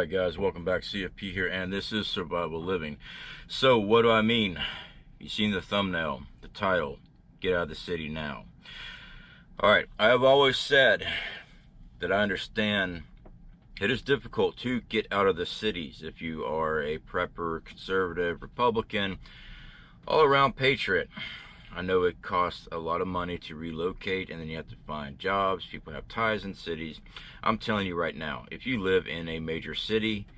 Alright guys, welcome back. CFP here, and this is Survival Living. So what do I mean? You've seen the thumbnail, the title, Get Out of the City Now. Alright, I have always said that I understand it is difficult to get out of the cities if you are a prepper, conservative, Republican, all-around patriot. I know it costs a lot of money to relocate, and then you have to find jobs. People have ties in cities. I'm telling you right now, if you live in a major city,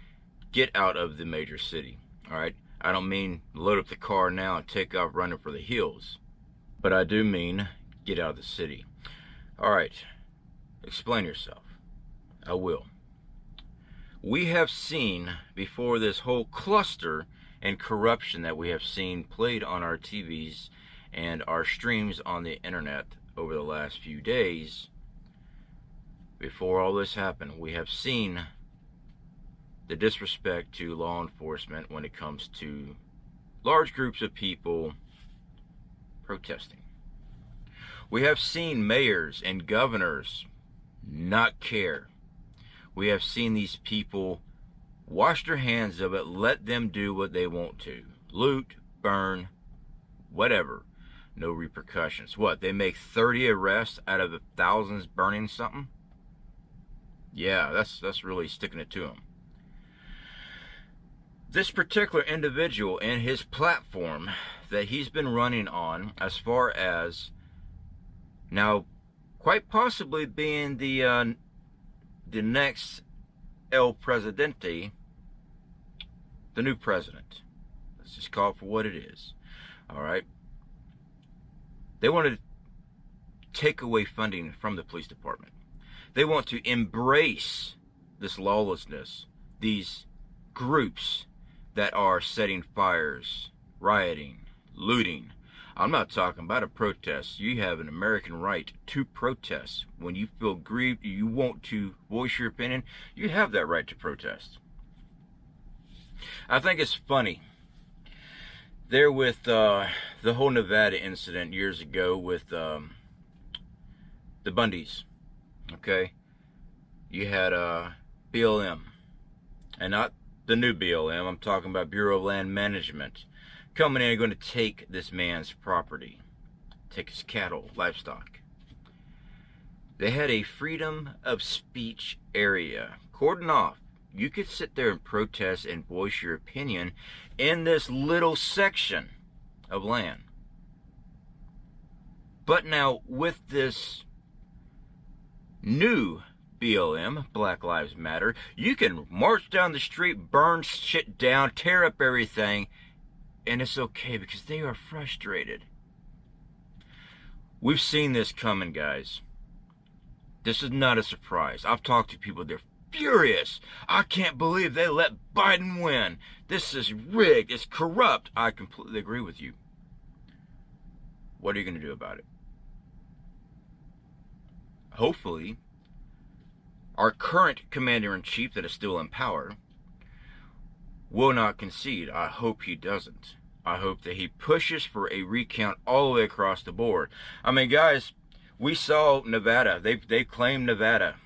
get out of the major city. All right? I don't mean load up the car now and take off running for the hills, but I do mean get out of the city. All right, explain yourself. I will. We have seen before this whole cluster and corruption that we have seen played on our TVs and our streams on the internet over the last few days. Before all this happened, we have seen the disrespect to law enforcement when it comes to large groups of people protesting. We have seen mayors and governors not care. We have seen these people wash their hands of it, let them do what they want to. Loot, burn, whatever. No repercussions. What, they make 30 arrests out of the thousands burning something? Yeah, that's really sticking it to them. This particular individual and his platform that he's been running on, as far as now quite possibly being the next El Presidente, the new president. Let's just call it for what it is. All right. They want to take away funding from the police department. They want to embrace this lawlessness, these groups that are setting fires, rioting, looting. I'm not talking about a protest. You have an American right to protest. When you feel grieved, you want to voice your opinion, you have that right to protest. I think it's funny. There with the whole Nevada incident years ago with the Bundys, okay? You had BLM, and not the new BLM, I'm talking about Bureau of Land Management, coming in and going to take this man's property, take his cattle, livestock. They had a freedom of speech area, cordoned off. You could sit there and protest and voice your opinion in this little section of land. But now with this new BLM, Black Lives Matter, you can march down the street, burn shit down, tear up everything, and it's okay because they are frustrated. We've seen this coming, guys. This is not a surprise. I've talked to people, they're furious. I can't believe they let Biden win. This is rigged. It's corrupt. I completely agree with you. What are you going to do about it? Hopefully, our current commander-in-chief that is still in power will not concede. I hope he doesn't. I hope that he pushes for a recount all the way across the board. I mean, guys, we saw Nevada. They claimed Nevada.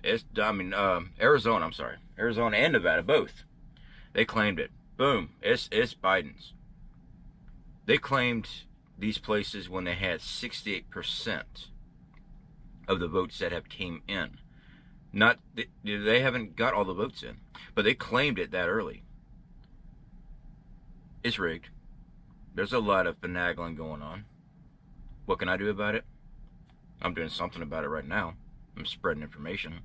Arizona, I'm sorry. Arizona and Nevada, both. They claimed it. Boom. It's Biden's. They claimed these places when they had 68% of the votes that have came in. They haven't got all the votes in, but they claimed it that early. It's rigged. There's a lot of finagling going on. What can I do about it? I'm doing something about it right now. I'm spreading information.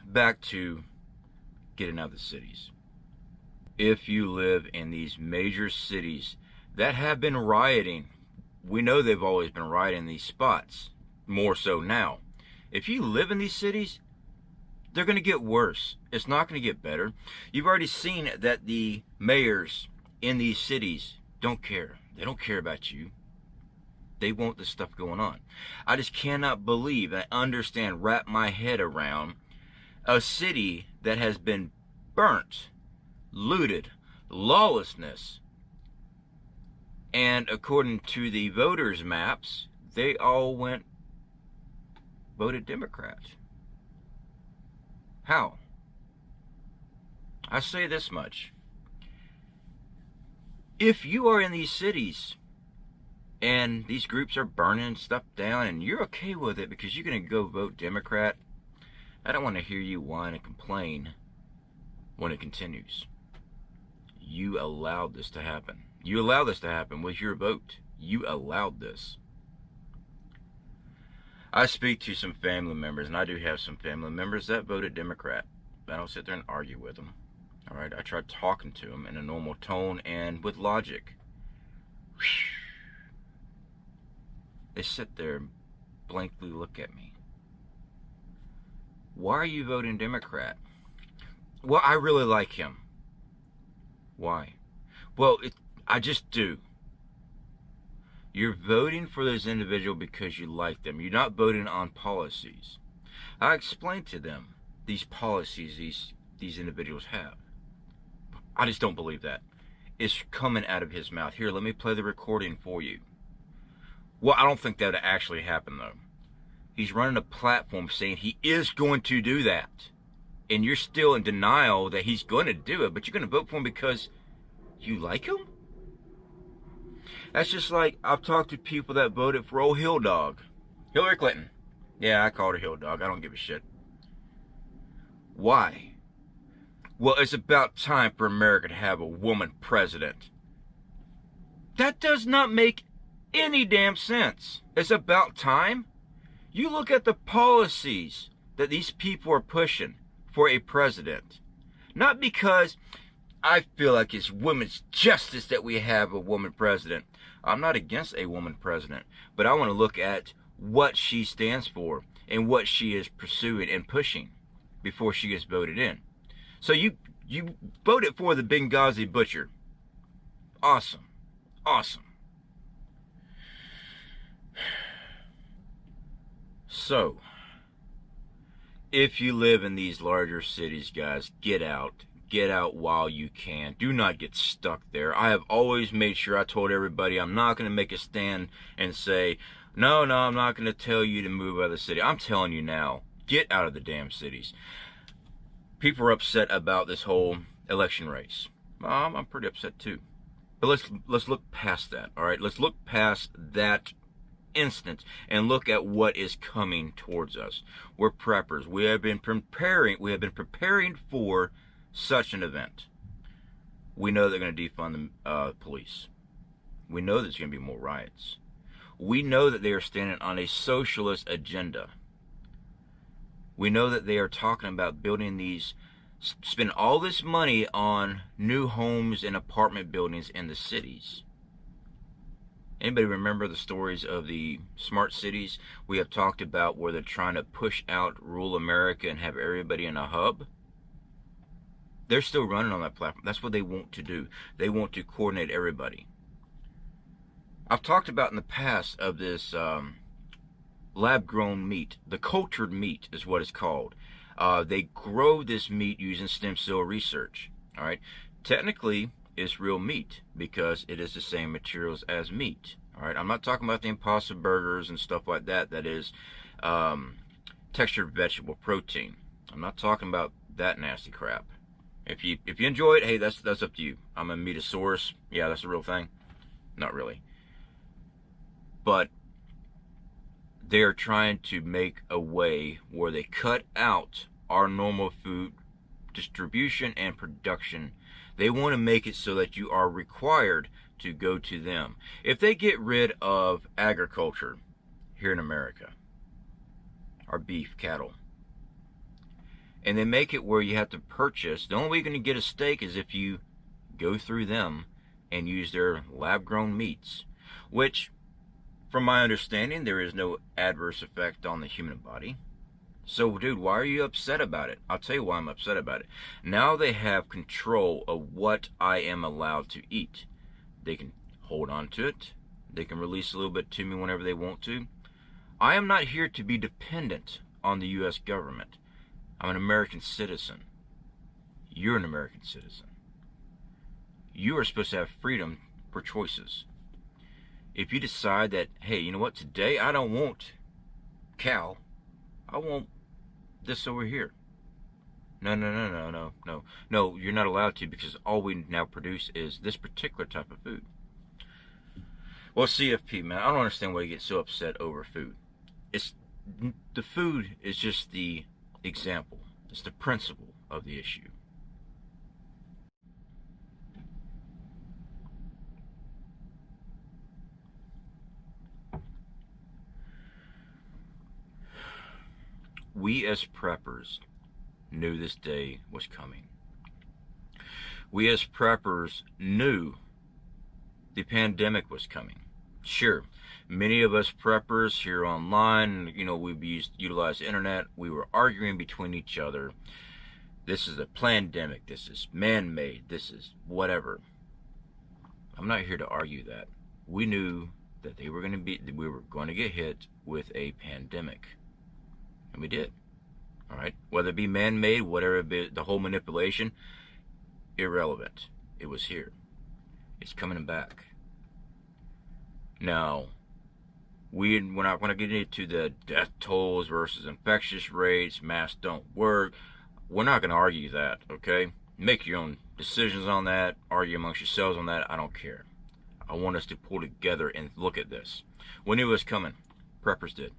Back to getting out of the cities. If you live in these major cities that have been rioting, we know they've always been rioting in these spots, more so now. If you live in these cities, they're going to get worse. It's not going to get better. You've already seen that the mayors in these cities don't care. They don't care about you. They want this stuff going on. I just cannot believe and understand, wrap my head around a city that has been burnt, looted, lawlessness. And according to the voters' maps, they all voted Democrat. How? I say this much. If you are in these cities and these groups are burning stuff down and you're okay with it because you're going to go vote Democrat, I don't want to hear you whine and complain when it continues. You allowed this to happen. You allowed this to happen with your vote. You allowed this. I speak to some family members, and I do have some family members that voted Democrat. I don't sit there and argue with them. All right, I try talking to them in a normal tone and with logic. They sit there and blankly look at me. Why are you voting Democrat? Well, I really like him. Why? Well, I just do. You're voting for this individual because you like them. You're not voting on policies. I explained to them these policies these individuals have. I just don't believe that. It's coming out of his mouth. Here, let me play the recording for you. Well, I don't think that would actually happen, though. He's running a platform saying he is going to do that. And you're still in denial that he's going to do it, but you're going to vote for him because you like him? That's just like I've talked to people that voted for old Hill Dog. Hillary Clinton. Yeah, I called her Hill Dog. I don't give a shit. Why? Well, it's about time for America to have a woman president. That does not make any damn sense. It's about time. You look at the policies that these people are pushing for a president. Not because I feel like it's women's justice that we have a woman president. I'm not against a woman president, but I want to look at what she stands for and what she is pursuing and pushing before she gets voted in. So you voted for the Benghazi butcher. Awesome. Awesome. So, if you live in these larger cities, guys, get out. Get out while you can. Do not get stuck there. I have always made sure I told everybody I'm not going to make a stand and say, no, I'm not going to tell you to move out of the city. I'm telling you now, get out of the damn cities. People are upset about this whole election race. I'm pretty upset too. But let's look past that, all right? Let's look past that instance and look at what is coming towards us. We're preppers. We have been preparing for such an event. We know they're going to defund the police. We know there's going to be more riots. We know that they are standing on a socialist agenda. We know that they are talking about building spend all this money on new homes and apartment buildings in the cities. Anybody remember the stories of the smart cities we have talked about where they're trying to push out rural America and have everybody in a hub? They're still running on that platform. That's what they want to do. They want to coordinate everybody. I've talked about in the past of this lab-grown meat. The cultured meat is what it's called. They grow this meat using stem cell research. All right. Technically, it's real meat because it is the same materials as meat. All right. I'm not talking about the Impossible burgers and stuff like that. That is textured vegetable protein. I'm not talking about that nasty crap. If you enjoy it, hey, that's up to you. I'm a meatosaurus. Yeah, that's a real thing. Not really. But they're trying to make a way where they cut out our normal food distribution and production. They want to make it so that you are required to go to them. If they get rid of agriculture here in America, our beef, cattle, and they make it where you have to purchase, the only way you're going to get a steak is if you go through them and use their lab-grown meats, which, from my understanding, there is no adverse effect on the human body. So, dude, why are you upset about it? I'll tell you why I'm upset about it. Now they have control of what I am allowed to eat. They can hold on to it. They can release a little bit to me whenever they want to. I am not here to be dependent on the U.S. government. I'm an American citizen. You're an American citizen. You are supposed to have freedom for choices. If you decide that, hey, you know what, today I don't want cow, I want this over here. No, no, no, no, no, no. No, you're not allowed to, because all we now produce is this particular type of food. Well, CFP, man, I don't understand why you get so upset over food. It's the food is just the example. It's the principle of the issue. We as preppers knew this day was coming. We as preppers knew the pandemic was coming. Sure, many of us preppers here online, we've utilized the internet. We were arguing between each other. This is a pandemic. This is man-made. This is whatever. I'm not here to argue that. We knew that we were going to get hit with a pandemic, and we did. All right, whether it be man-made, whatever it be, the whole manipulation, irrelevant. It was here. It's coming back. Now, we're not going to get into the death tolls versus infectious rates. Masks don't work. We're not going to argue that, okay? Make your own decisions on that. Argue amongst yourselves on that. I don't care. I want us to pull together and look at this. We knew it was coming. Preppers did.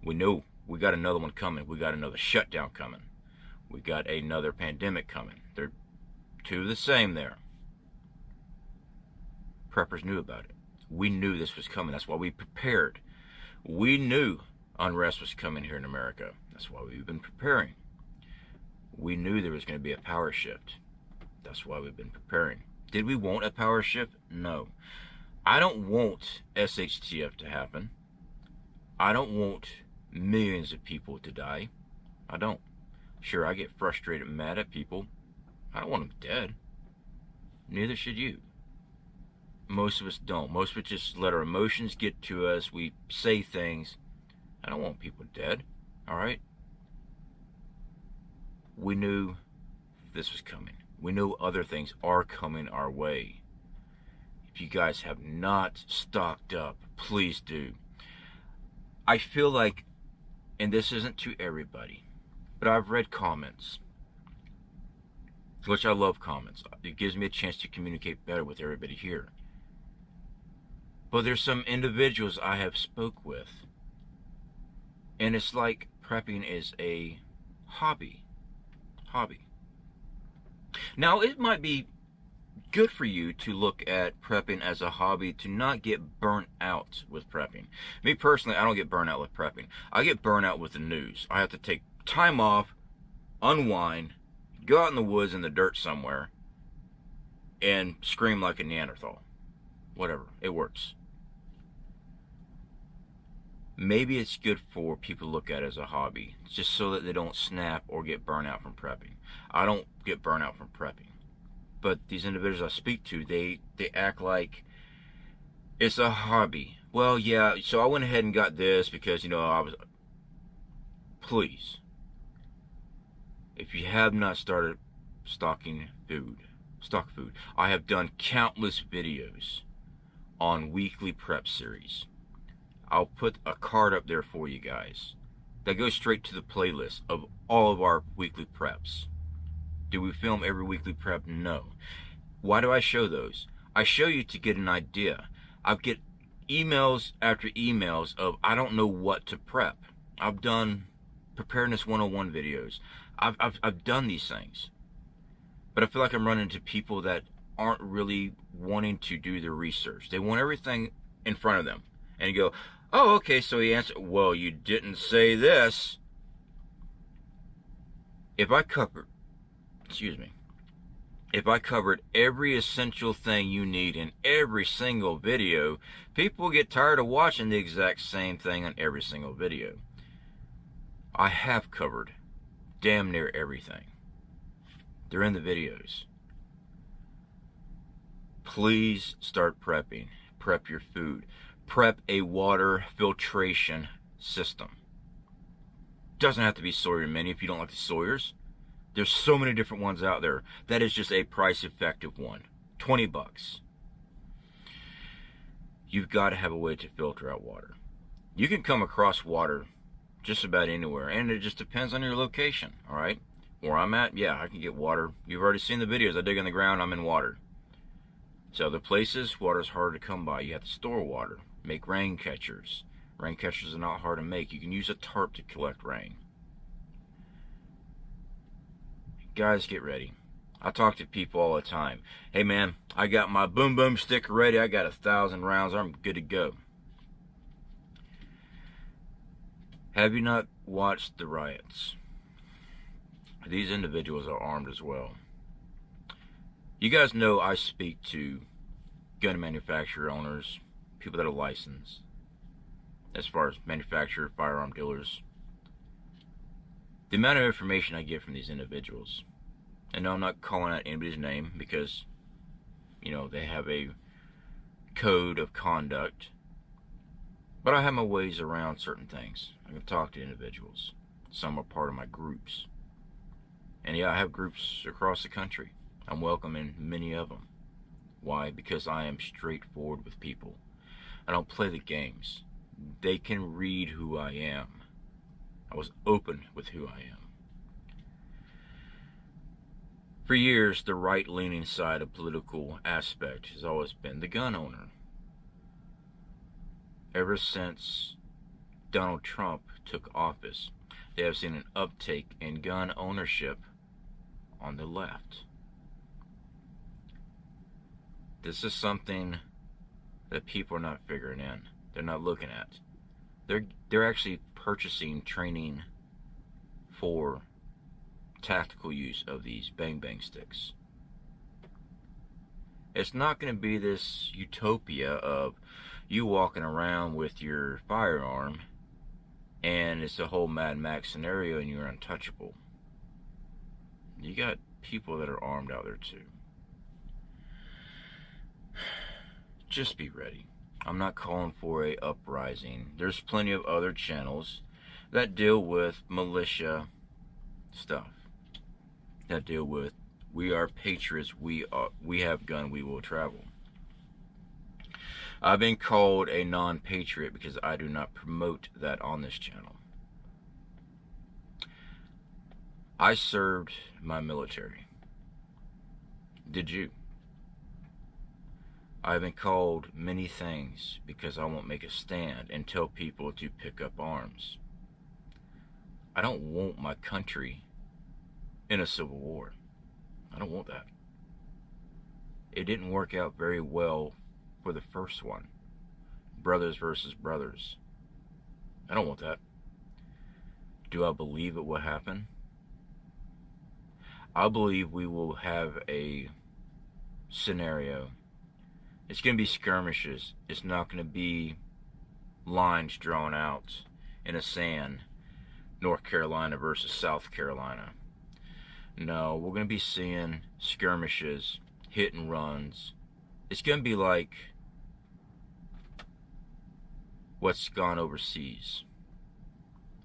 We knew we got another one coming. We got another shutdown coming. We got another pandemic coming. They're two the same there. Preppers knew about it. We knew this was coming. That's why we prepared. We knew unrest was coming here in America. That's why we've been preparing. We knew there was going to be a power shift. That's why we've been preparing. Did we want a power shift? No. I don't want SHTF to happen. I don't want millions of people to die. I don't. Sure, I get frustrated and mad at people. I don't want them dead. Neither should you. Most of us don't. Most of us just let our emotions get to us. We say things. I don't want people dead. All right? We knew this was coming. We knew other things are coming our way. If you guys have not stocked up, please do. I feel like, and this isn't to everybody, but I've read comments, which I love comments. It gives me a chance to communicate better with everybody here. But there's some individuals I have spoke with, and it's like prepping is a hobby. Now, it might be good for you to look at prepping as a hobby, to not get burnt out with prepping. Me personally, I don't get burnt out with prepping. I get burnt out with the news. I have to take time off, unwind, go out in the woods in the dirt somewhere, and scream like a Neanderthal. Whatever, it works. Maybe it's good for people to look at it as a hobby, just so that they don't snap or get burnt out from prepping. I don't get burnt out from prepping. But these individuals I speak to, they act like it's a hobby. Well, yeah, so I went ahead and got this because, I was... Please. If you have not started stocking food, stock food. I have done countless videos on weekly prep series. I'll put a card up there for you guys that goes straight to the playlist of all of our weekly preps. Do we film every weekly prep? No. Why do I show those? I show you to get an idea. I get emails after emails of I don't know what to prep. I've done preparedness 101 videos. I've done these things. But I feel like I'm running into people that aren't really wanting to do their research. They want everything in front of them. And you go, oh, okay, so he answered, well, you didn't say this. If I covered every essential thing you need in every single video, people get tired of watching the exact same thing on every single video. I have covered damn near everything. They're in the videos. Please start prepping. Prep your food. Prep a water filtration system. Doesn't have to be Sawyer Mini if you don't like the Sawyers. There's so many different ones out there. That is just a price-effective one. 20 bucks. You've got to have a way to filter out water. You can come across water just about anywhere, and it just depends on your location, all right? Where I'm at, yeah, I can get water. You've already seen the videos. I dig in the ground, I'm in water. So other places, water's hard to come by. You have to store water. Make rain catchers. Rain catchers are not hard to make. You can use a tarp to collect rain. Guys, get ready. I talk to people all the time. Hey man, I got my boom boom sticker ready. I got 1,000 rounds. I'm good to go. Have you not watched the riots? These individuals are armed as well. You guys know I speak to gun manufacturer owners, people that are licensed, as far as manufacturer, firearm dealers. The amount of information I get from these individuals, and no, I'm not calling out anybody's name because, you know, they have a code of conduct, but I have my ways around certain things. I can talk to individuals. Some are part of my groups. And yeah, I have groups across the country. I'm welcome in many of them. Why? Because I am straightforward with people. I don't play the games. They can read who I am. I was open with who I am. For years, the right-leaning side of political aspect has always been the gun owner. Ever since Donald Trump took office, they have seen an uptake in gun ownership on the left. This is something that people are not figuring in. They're not looking at. They're actually purchasing training for tactical use of these bang bang sticks. It's not going to be this utopia of you walking around with your firearm and it's a whole Mad Max scenario and you're untouchable. You got people that are armed out there too. Just be ready. I'm not calling for a uprising. There's plenty of other channels that deal with militia stuff. That deal with, we are patriots, we have gun, we will travel. I've been called a non-patriot because I do not promote that on this channel. I served my military. Did you? I've been called many things because I won't make a stand and tell people to pick up arms. I don't want my country in a civil war. I don't want that. It didn't work out very well for the first one. Brothers versus brothers. I don't want that. Do I believe it will happen? I believe we will have a scenario. It's going to be skirmishes. It's not going to be lines drawn out in a sand. North Carolina versus South Carolina. No, we're going to be seeing skirmishes, hit and runs. It's going to be like what's gone overseas.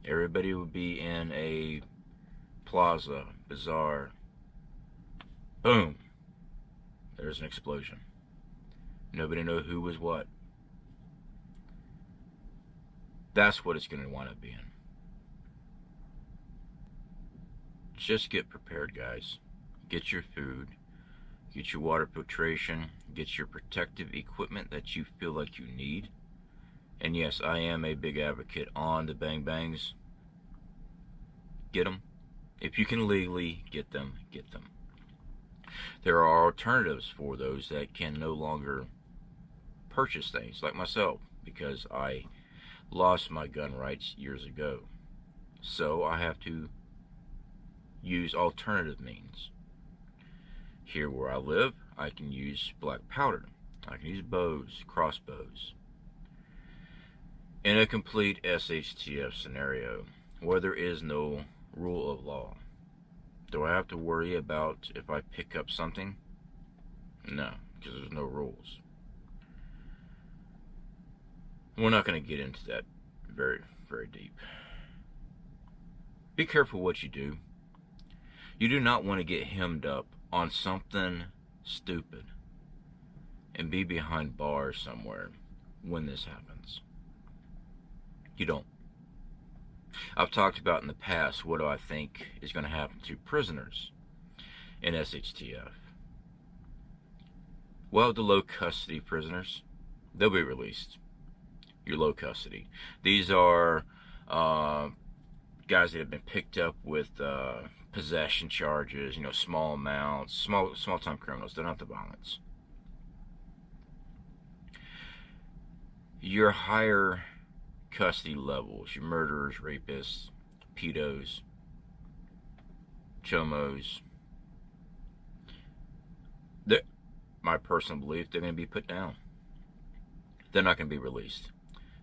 Everybody would be in a plaza, bazaar. Boom. There's an explosion. Nobody knows who was what. That's what it's going to wind up being. Just get prepared, guys. Get your food. Get your water filtration. Get your protective equipment that you feel like you need. And yes, I am a big advocate on the bang bangs. Get them. If you can legally get them, get them. There are alternatives for those that can no longer purchase things, like myself, because I lost my gun rights years ago. So I have to use alternative means. Here where I live, I can use black powder. I can use bows, crossbows. In a complete SHTF scenario, where there is no rule of law, do I have to worry about if I pick up something? No, because there's no rules. We're not going to get into that very, very deep. Be careful what you do. You do not want to get hemmed up on something stupid and be behind bars somewhere when this happens. You don't. I've talked about in the past what do I think is going to happen to prisoners in SHTF. Well, the low custody prisoners, they'll be released. Your low custody. These are guys that have been picked up with possession charges, you know, small amounts, small time criminals. They're not the violence. Your higher custody levels, your murderers, rapists, pedos, chomos, my personal belief, they're going to be put down. They're not going to be released.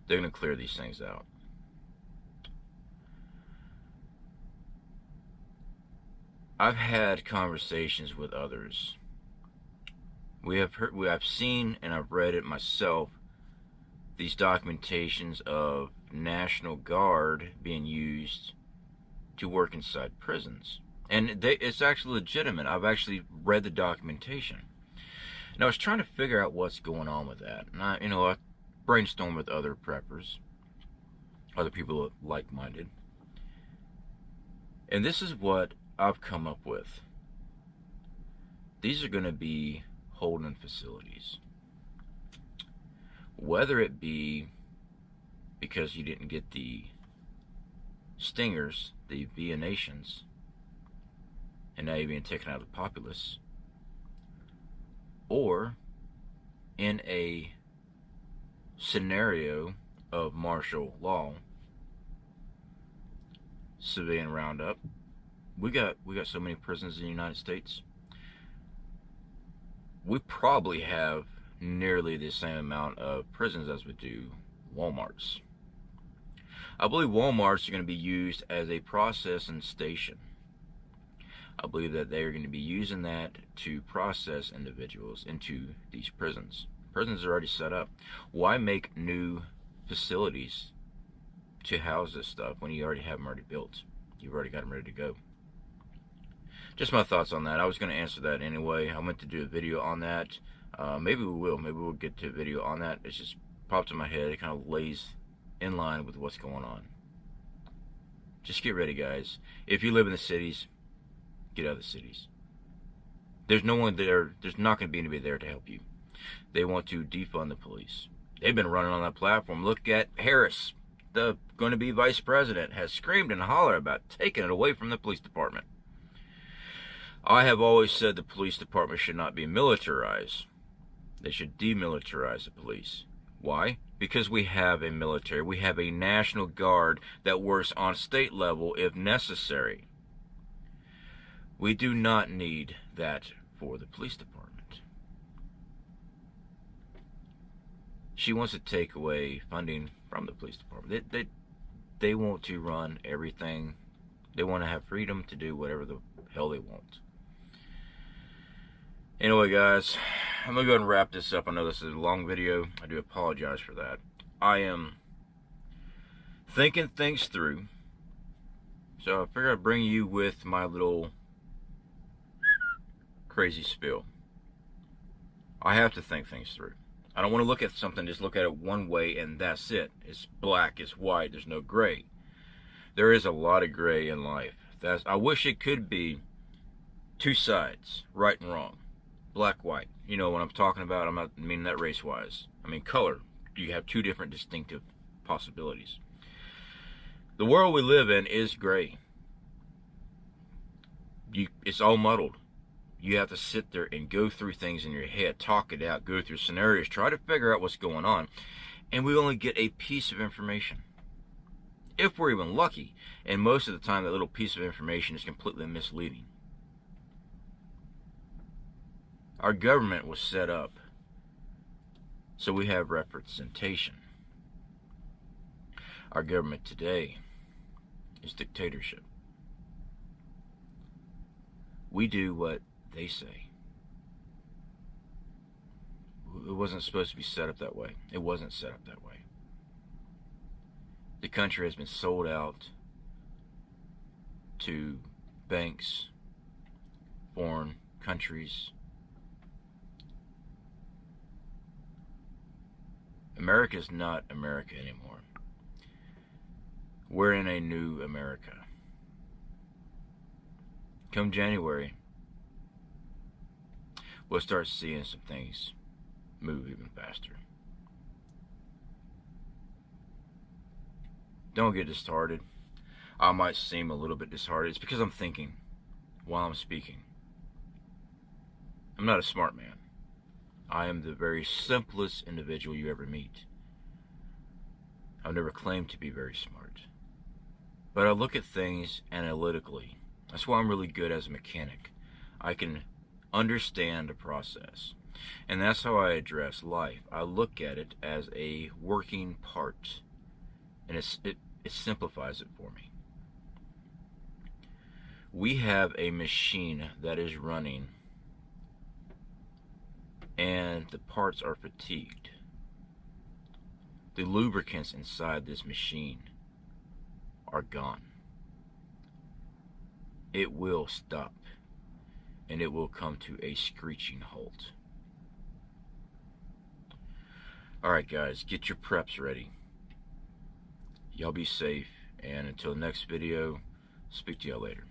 They're going to clear these things out. I've had conversations with others. I've seen and I've read it myself, these documentations of National Guard being used to work inside prisons. And it's actually legitimate. I've actually read the documentation. And I was trying to figure out what's going on with that. And I brainstormed with other preppers, other people like-minded. And this is what I've come up with. These are going to be holding facilities. Whether it be because you didn't get the stingers, the via nations, and now you're being taken out of the populace, or in a scenario of martial law, civilian roundup. We got so many prisons in the United States. We probably have nearly the same amount of prisons as we do Walmarts. I believe Walmarts are going to be used as a processing station. I believe that they are going to be using that to process individuals into these prisons. Prisons are already set up. Why make new facilities to house this stuff when you already have them already built? You've already got them ready to go. Just my thoughts on that. I was going to answer that anyway. I meant to do a video on that. Maybe we will. Maybe we'll get to a video on that. It's just popped in my head. It kind of lays in line with what's going on. Just get ready, guys. If you live in the cities, get out of the cities. There's no one there. There's not going to be anybody there to help you. They want to defund the police. They've been running on that platform. Look at Harris, the going to be vice president, has screamed and hollered about taking it away from the police department. I have always said the police department should not be militarized. They should demilitarize the police. Why? Because we have a military. We have a National Guard that works on state level if necessary. We do not need that for the police department. She wants to take away funding from the police department. They want to run everything. They want to have freedom to do whatever the hell they want. Anyway, guys, I'm going to go ahead and wrap this up. I know this is a long video. I do apologize for that. I am thinking things through. So I figured I'd bring you with my little crazy spill. I have to think things through. I don't want to look at something, just look at it one way and that's it. It's black, it's white, there's no gray. There is a lot of gray in life. I wish it could be two sides, right and wrong. Black, white. You know what I'm talking about. I'm not meaning that race-wise. I mean color. You have two different distinctive possibilities. The world we live in is gray. It's all muddled. You have to sit there and go through things in your head, talk it out, go through scenarios, try to figure out what's going on. And we only get a piece of information. If we're even lucky. And most of the time, that little piece of information is completely misleading. Our government was set up so we have representation. Our government today is dictatorship. We do what they say. It wasn't supposed to be set up that way. It wasn't set up that way. The country has been sold out to banks, foreign countries. America is not America anymore. We're in a new America. Come January, we'll start seeing some things move even faster. Don't get disheartened. I might seem a little bit disheartened. It's because I'm thinking while I'm speaking. I'm not a smart man. I am the very simplest individual you ever meet. I've never claimed to be very smart. But I look at things analytically. That's why I'm really good as a mechanic. I can understand the process. And that's how I address life. I look at it as a working part. And it simplifies it for me. We have a machine that is running and the parts are fatigued. The lubricants inside this machine are gone. It will stop and it will come to a screeching halt. Alright guys, get your preps ready. Y'all be safe, and until the next video, speak to y'all later.